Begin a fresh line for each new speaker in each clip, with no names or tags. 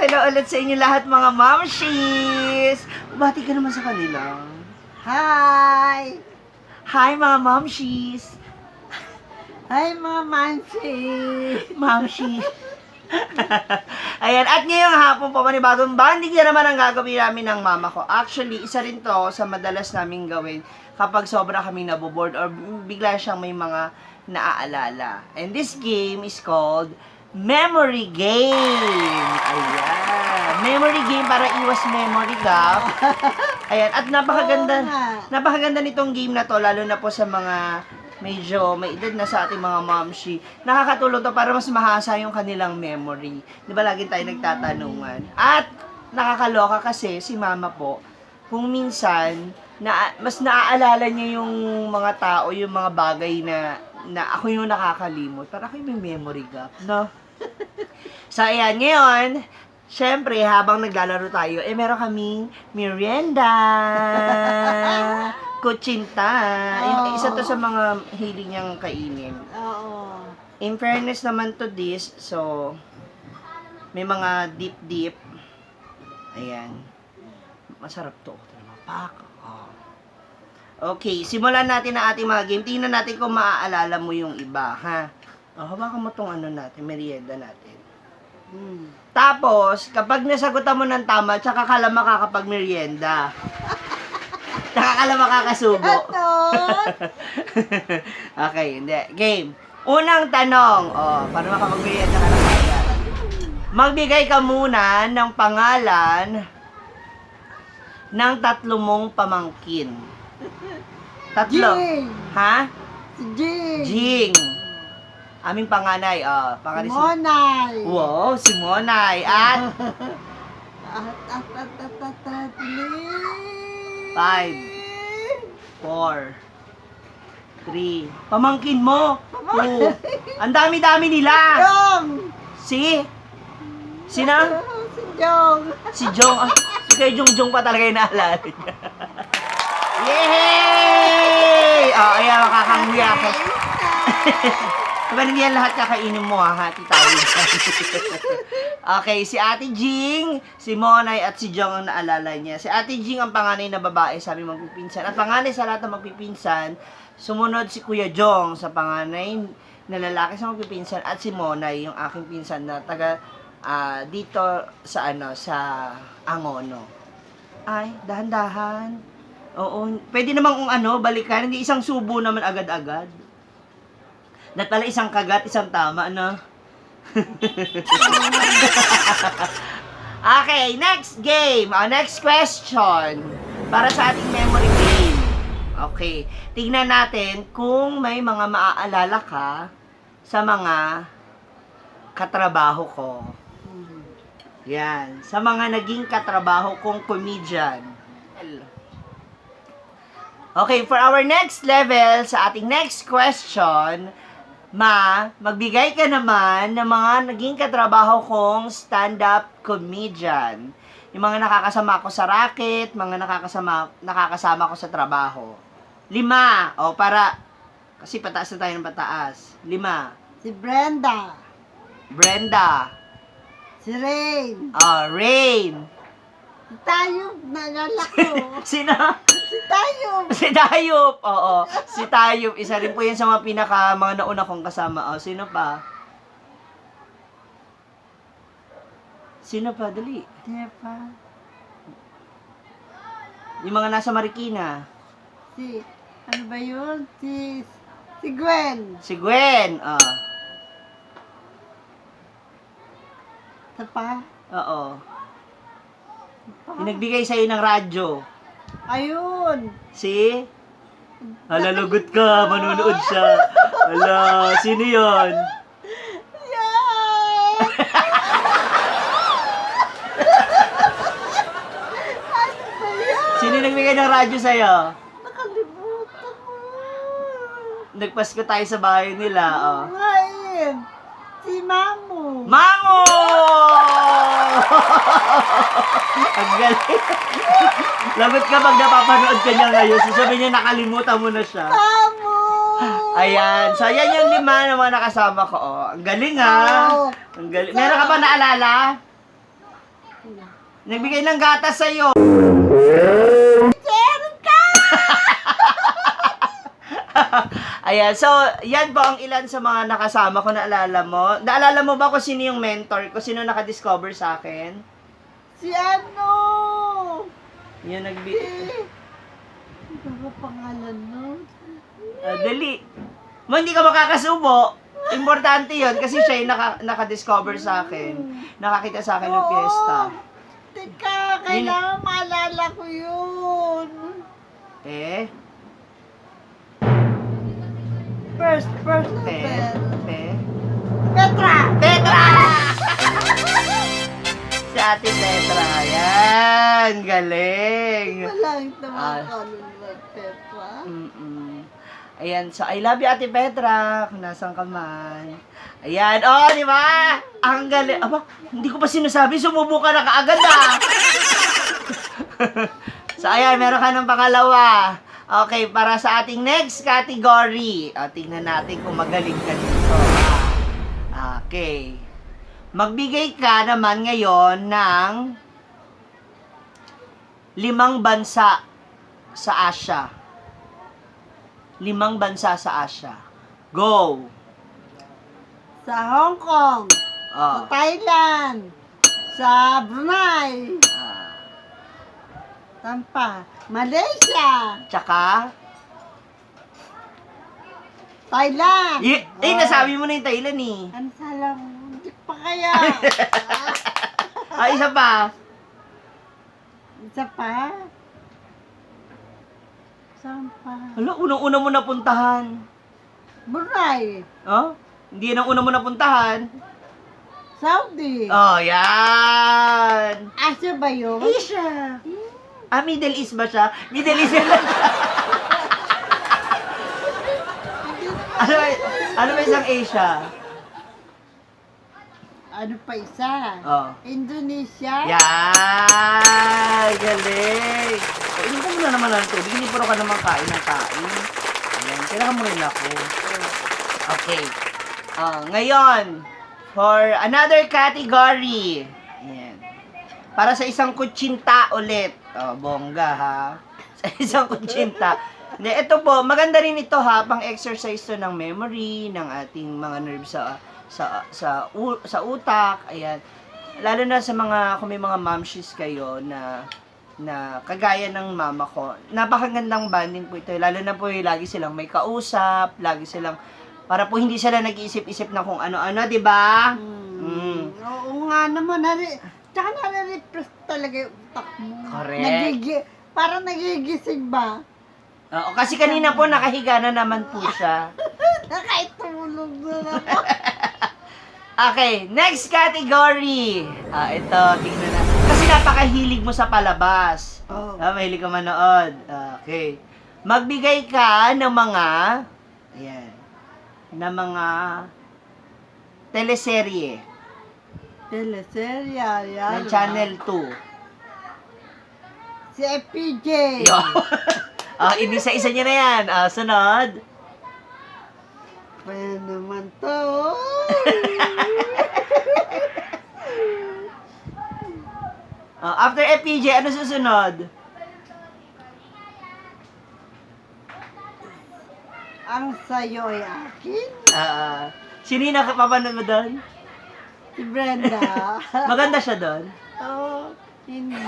hello ulit sa inyo lahat mga mamshis! Bati ka naman sa kanila.
Hi!
Hi mga mamshis!
Hi, mga mansi!
Mamshis! Ayan, at ngayong hapon po, manibagong banding na naman ang gagawin namin ng mama ko. Actually, isa rin to sa madalas naming gawin kapag sobra kami naboboard or bigla siyang may mga naaalala. And this game is called Memory Game. Ayan. Memory game para iwas memory gap. Ayan. At napakaganda nitong game na to, lalo na po sa mga medyo may edad na sa ating mga momshi. Nakakatulong to para mas mahasa yung kanilang memory. Di ba lagi tayo nagtatanungan? At nakakaloka kasi si mama po, kung minsan, mas naaalala niya yung mga tao, yung mga bagay na ako yung nakakalimot. Para ako yung may memory gap, no? So, ayan, ngayon, syempre, habang naglalaro tayo, meron kaming merienda, kutsinta. Yung isa to sa mga hiling niyang kainin.
Oo.
In fairness naman to this, so, may mga dip-dip. Ayan. Masarap to. Pak. Oh. Okay, simulan natin ang ating mga game. Tingnan natin kung maaalala mo yung iba, ha? Oh, hawakan mo tong ano natin, merienda natin. Tapos, kapag nasagutan mo ng tama, tsaka ka lang makakapag-merienda. Tsaka ka lang makakasubo. Okay, hindi. Game. Unang tanong. Oh, para makapag-merienda ka lang agad. Magbigay ka muna ng pangalan ng 3 mong pamangkin. 3.
Jing!
Ha?
Si Jing!
Jing. Aming panganay. Panganay si
Monay!
Wow, si Monay. At 5, 4, 3. Pamangkin mo. 2. Ang dami-dami nila.
Jong!
Sina?
Si Jong!
Si Jong. Si kay Jong pa talaga yung naalala niya. Yay! Ayan, makakanguya ako. Diba hindi yan lahat kakainin mo, ha? Hati tayo. Okay, si Ate Jing, si Monay, at si Jong ang naalala niya. Si Ate Jing ang panganay na babae sa aming magpipinsan. At panganay sa lahat ng magpipinsan, sumunod si Kuya Jong sa panganay na lalaki sa magpipinsan, at si Monay, yung aking pinsan na taga dito sa sa Angono. Ay, dahan-dahan. Oo, pwede namang balikan, hindi isang subo naman agad-agad. Dapat pala isang kagat, isang tama, no? Okay, next game. Next question. Para sa ating memory game. Okay. Tingnan natin kung may mga maaalala ka sa mga katrabaho ko. Yan. Sa mga naging katrabaho kong comedian. Okay, for our next level, sa ating next question, magbigay ka naman ng mga naging katrabaho kong stand-up comedian. Yung mga nakakasama ko sa racket, mga nakakasama ko sa trabaho. 5. O, kasi pataas na tayo ng pataas. 5.
Si Brenda!
Brenda.
Si Rain!
Rain.
Si Tayo! Nalala ko!
Sino?
Si Tayo!
Si Tayop. Oo. Si Tayop. Isa rin po yan sa mga mga nauna kong kasama. Sino pa? Sino pa? Dali.
Sino pa?
Yung mga nasa Marikina.
Ano ba yun? Si Gwen!
Si Gwen.
Ito pa?
Oo. Yung nagbigay sa'yo ng radyo.
Ayun!
Si? Lagot ka. Manunood siya. Sino yun?
Yan! Ano ba yan?
Sino yung nagbigay ng radyo sa'yo?
Nakalimutan mo.
Nagpasko tayo sa bahay nila.
Ngayon, si Mamu.
Mango! Ang galing. Lagot ka pag napapanood ka niya ngayon. Sasabihin niya nakalimutan mo na siya.
Mamu!
Ayan. So, ayan yung 5 na mga nakasama ko. Ang galing, ha? Ang galing. Meron ka ba naalala? Nagbigay ng gatas sa'yo.
Meron ka!
Ayan, so, yan po ang ilan sa mga nakasama ko naalala mo. Naalala mo ba kung sino yung mentor ko? Sino nakadiscover sa akin?
Si ano?
Yung
Ano ba pangalan nun?
dali. Mo, hindi ka makakasubo. Importante yon kasi siya yung nakadiscover sa akin. Nakakita sa akin ng
Oo.
piyesta.
Teka, kailangan maalala ko yun.
Eh?
First
Pe?
level.
Pe?
Petra!
Petra! Si Ate Petra. Yan. Galing.
Walang
Ah.
tumakalun ng Petra.
Ayan. So, I love you, Ate Petra. Kung nasan ka man. Ayan. Oh, di ba? Ang galing. Aba, hindi ko pa sinasabi. Sumubo ka na kaagad, ah. So, ayan. Meron ka ng pangalawa. Okay, para sa ating next category. Tingnan natin kung magaling ka dito. Okay. Magbigay ka naman ngayon ng 5 bansa sa Asia. 5 bansa sa Asia. Go!
Sa Hong Kong. Sa
Oh.
Thailand. Sa Brunei.
Ah.
Tampa. Malaysia.
Tsaka?
Thailand.
Nasabi mo na yung Thailand eh.
Ano salang? Hindi pa kaya.
Isa pa.
Isa pa? Saan pa?
Hala, unang-una mo napuntahan.
Brunei.
Oh? Hindi yan ang una mo napuntahan.
Saudi.
Oh, yan.
Asia ba yun?
Asia. Middle East ba siya? Middle East lang siya. ano ba isang Asia?
Ano pa isa?
Oh.
Indonesia.
Yan! Galing! Inuman mo na naman ng tubig. Hindi puro ka naman kain ng kain. Ayan, tira mo rin ako. Okay. Ngayon, for another category. Ayan. Para sa isang kutsinta ulit. Bongga ha. Sa isang kutsinta. Hindi, ito po, maganda rin ito ha, pang exercise to ng memory, ng ating mga nerves sa utak. Ayan. Lalo na sa mga, kung may mga momshies kayo na kagaya ng mama ko, napakagandang banding po ito. Lalo na po lagi silang may kausap, lagi silang, para po hindi sila nag-iisip-isip na kung ano-ano, di ba?
Oo nga naman. Tsaka nare-repress talaga yung utak mo.
Correct.
Parang nagigising ba?
Oo, kasi kanina po nakahiga na naman po siya.
Nakaitulog na naman.
Okay, next category. Ito, tingnan na. Kasi napakahilig mo sa palabas.
Oh.
Mahilig ka manood. Okay. Magbigay ka ng mga, ayan, ng mga teleserye
Teleserye, yan.
ng Channel 2.
Si FPJ.
Inisa-isa niya na yan. Sunod.
Kaya naman to.
After FPJ, ano susunod?
Ang sayo ay akin.
Sino yung nakapapanood mo doon?
Si Brenda.
Maganda siya doon.
Oh, hindi.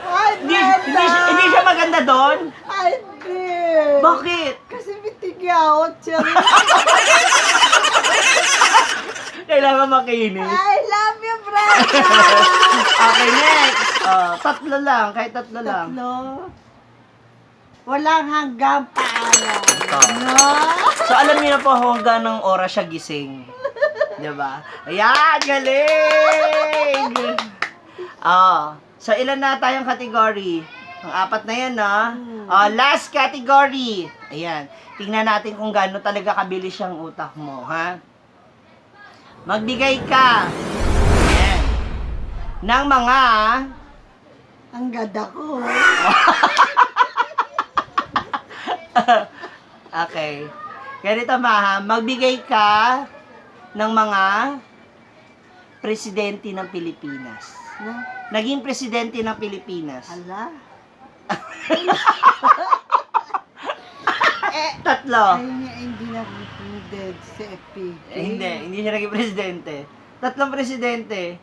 Ay, Brenda!
Hindi siya maganda doon?
Ay, hindi.
Bakit?
Kasi bitigyaot siya.
Kailangan makinis.
I love you, Brenda!
Okay, next. Tatlo lang. Kahit tatlo lang.
Tatlo. Walang hanggang paalam.
Ito.
No?
So, alam niyo na po hanggang ng oras siya gising. Diba? Ayan, galing! So, ilan na tayong category? Ang 4 na yan, no? Last category. Ayan. Tingnan natin kung gaano talaga kabilis yung utak mo, ha? Magbigay ka. Ayan. Ng mga...
Ang ganda ko.
Okay. Ganito ha, magbigay ka ng mga presidente ng Pilipinas?
Na,
Naging presidente ng Pilipinas.
ala.
Tatlo.
Ay, hindi na president sa FP.
Hindi siya naging presidente. Tatlong presidente.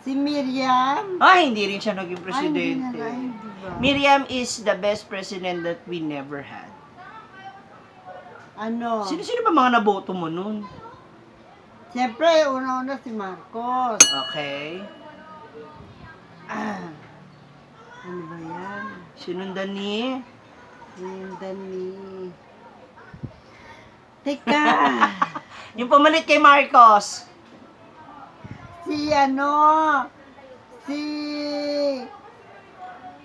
Si Miriam.
Hindi rin siya naging presidente.
Ay, hindi na, di ba?
Miriam is the best president that we never had.
Ano?
Sino ba mga naboto mo nun?
Siyempre, una-una si Marcos.
Okay.
Ano ba yan?
Sinundan ni...
Yung Dani. Teka.
Yung pumalit kay Marcos.
Si ano? Si...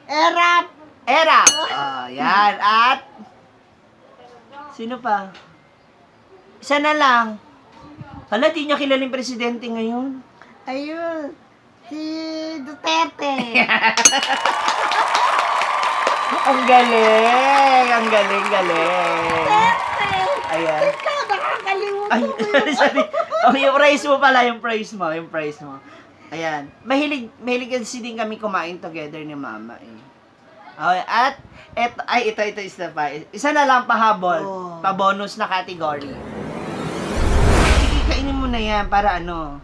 Erap.
Era. Yan. At... Sino pa? Isa na lang. Hala, di niya kilaling presidente ngayon.
Ayun. Si Duterte.
Ang galing! Ang galing.
Duterte.
Ayan.
Ikaw, nakakalimutan
Ay,
ko yun.
sorry. Yung praise mo pala, yung praise mo. Ayan. Mahilig kasi din kami kumain together ni Mama eh. Okay, at ito isa pa. Isa na lang pahabol.
Oh.
Pa-bonus na category. Sige, kainin mo na yan para ano.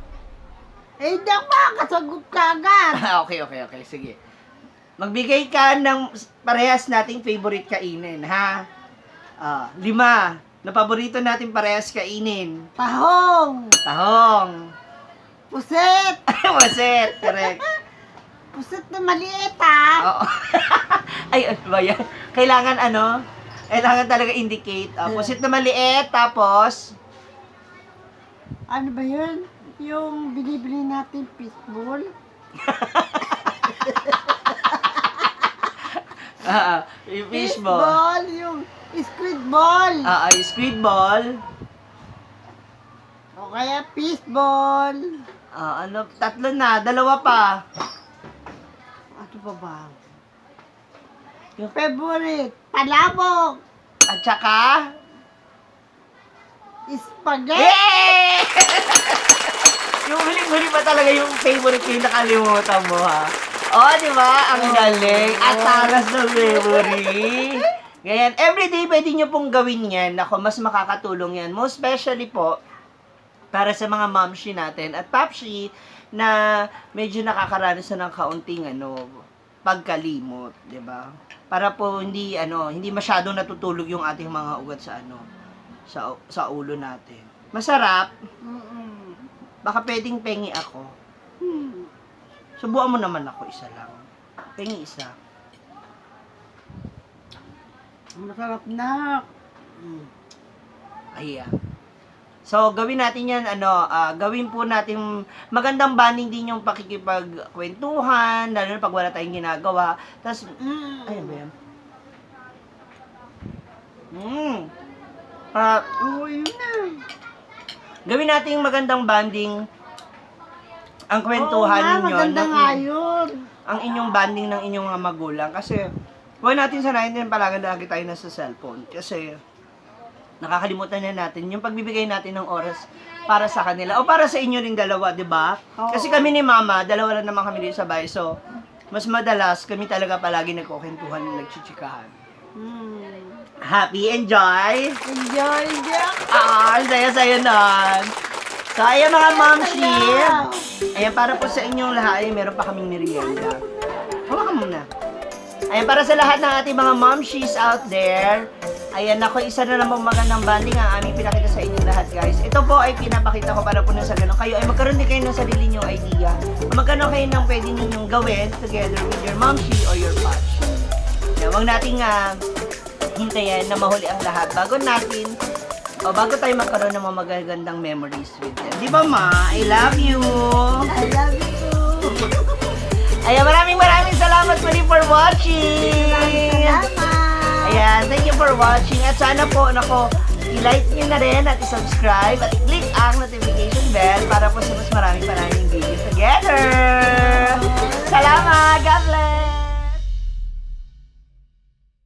Eh, hindi ako makakasagot ka agad.
Okay. Sige. Magbigay ka ng parehas nating favorite kainin, ha? 5 na paborito natin parehas kainin.
Tahong.
Tahong.
Puset.
Maset, correct.
Puset na maliit, ha?
Oo. Ay, ano ba yan? Kailangan talaga indicate. Pusit na maliit, tapos...
Ano ba yun? Yung binibili natin fishball?
Yung fishball.
Yung squid ball.
Squid ball.
O kaya fishball.
3 na, 2 pa.
Ano ba ba? Yung favorite, palabok.
At saka...
Spaghetti.
Yay! Yung huling-huli pa talaga yung favorite ko yung nakalimutan mo, ha? Di ba? Ang galing. At taras ng memory. Ganyan. Everyday, pwede nyo pong gawin yan. Ako, mas makakatulong yan. Most especially po, para sa mga momshi natin at papshi na medyo nakakaranas na ng kaunting pagkalimot, 'di ba? Para po hindi masyadong natutulog yung ating mga ugat sa ulo natin. Masarap. Baka pwedeng pengi ako. Subukan mo naman ako isa lang. Pengi isa.
Masarap na.
Ayan. So, gawin natin yan, gawin po natin, magandang bonding din yung pakikipagkwentuhan, lalo na pag wala tayong ginagawa. Tapos, ayun ba yan?
Yun na.
Gawin natin yung magandang bonding, ang kwentuhan ninyo.
Maganda nga yun.
Ang inyong bonding ng inyong mga magulang. Kasi, huwag natin sanayin din palagi tayo nasa cellphone. Kasi, nakakalimutan na natin yung pagbibigay natin ng oras para sa kanila o para sa inyo ring dalawa, 'di ba? Kasi kami ni Mama, dalawa lang naman kami dito sa bahay. So, mas madalas kami talaga palagi nagkukwentuhan, nagchichikahan. Happy, enjoy.
Enjoy.
Ang saya-saya nun. So, ayan mga momshi. Ayan, para po sa inyong lahat, meron pa kaming merienda. Hawakan muna. Ayan, para sa lahat ng ating mga momshies out there, ayan, ako, isa na namang magandang banding ang aming pinakita sa inyong lahat, guys. Ito po ay pinapakita ko para po na sa ganun. Kayo ay magkaroon din kayo ng sarili nyong idea. Magkaroon kayo ng pwede ninyong gawin together with your momshi or your patch. Ayan, huwag nating hintayin na mahuli ang lahat bago tayo magkaroon ng mga magagandang memories with them. Di ba, Ma? I love you!
I love you too.
Ayan, maraming salamat muli for watching!
Salamat.
Ayan, thank you for watching. At sana po, i-like nyo na rin at i-subscribe at i-click ang notification bell para po sa mas maraming videos together. Salamat! God bless!